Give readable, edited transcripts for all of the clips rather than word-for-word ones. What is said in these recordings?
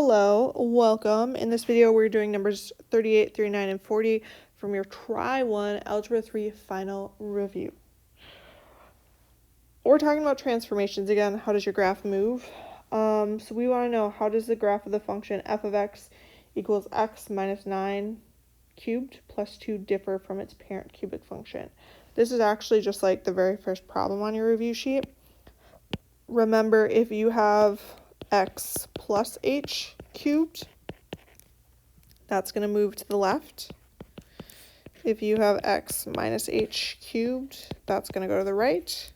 Hello, welcome. In this video, we're doing numbers 38, 39, and 40 from your Try 1 Algebra 3 final review. We're talking about transformations again. How does your graph move? So we want to know, how does the graph of the function f of x equals x minus 9 cubed plus 2 differ from its parent cubic function? This is actually just like the very first problem on your review sheet. Remember, if you have x plus h cubed, that's going to move to the left. If you have x minus h cubed, that's going to go to the right.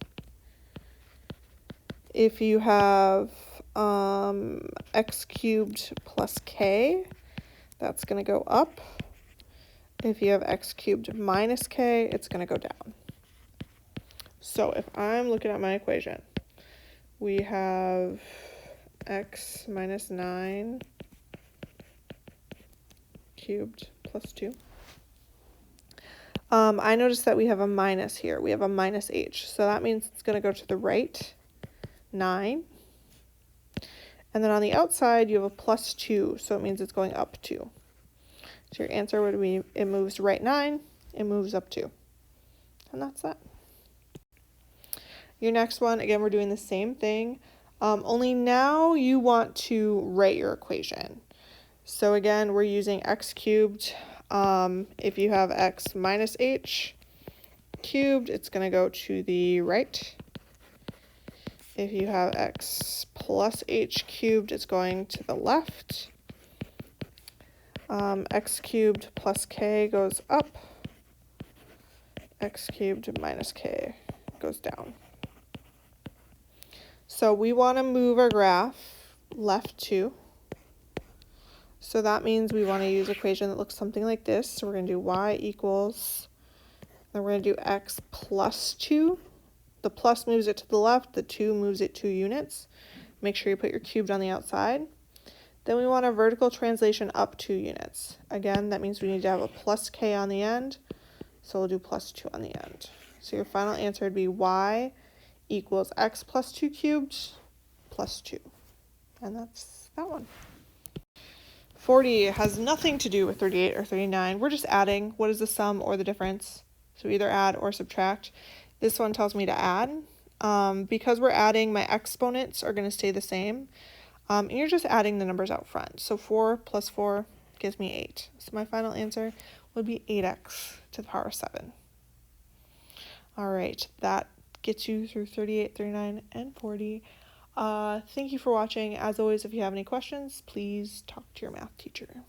If you have x cubed plus k, that's going to go up. If you have x cubed minus k, it's going to go down. So if I'm looking at my equation, we have x minus 9 cubed plus 2. I noticed that we have a minus here. We have a minus h. So that means it's going to go to the right, 9. And then on the outside, you have a plus 2. So it means it's going up 2. So your answer would be, it moves right 9, it moves up 2. And that's that. Your next one, again, we're doing the same thing. Only now you want to write your equation. So again, we're using x cubed. If you have x minus h cubed, it's going to go to the right. If you have x plus h cubed, it's going to the left. X cubed plus k goes up. X cubed minus k goes down. So we want to move our graph left 2. So that means we want to use an equation that looks something like this. So we're going to do y equals, then we're going to do x plus 2. The plus moves it to the left, the 2 moves it 2 units. Make sure you put your cubed on the outside. Then we want a vertical translation up 2 units. Again, that means we need to have a plus k on the end. So we'll do plus 2 on the end. So your final answer would be y equals x plus 2 cubed plus 2. And that's that one. 40 has nothing to do with 38 or 39. We're just adding. What is the sum or the difference? So either add or subtract. This one tells me to add. Because we're adding, my exponents are going to stay the same. And you're just adding the numbers out front. So 4 plus 4 gives me 8. So my final answer would be 8x to the power 7. All right, that gets you through 38, 39, and 40. Thank you for watching. As always, if you have any questions, please talk to your math teacher.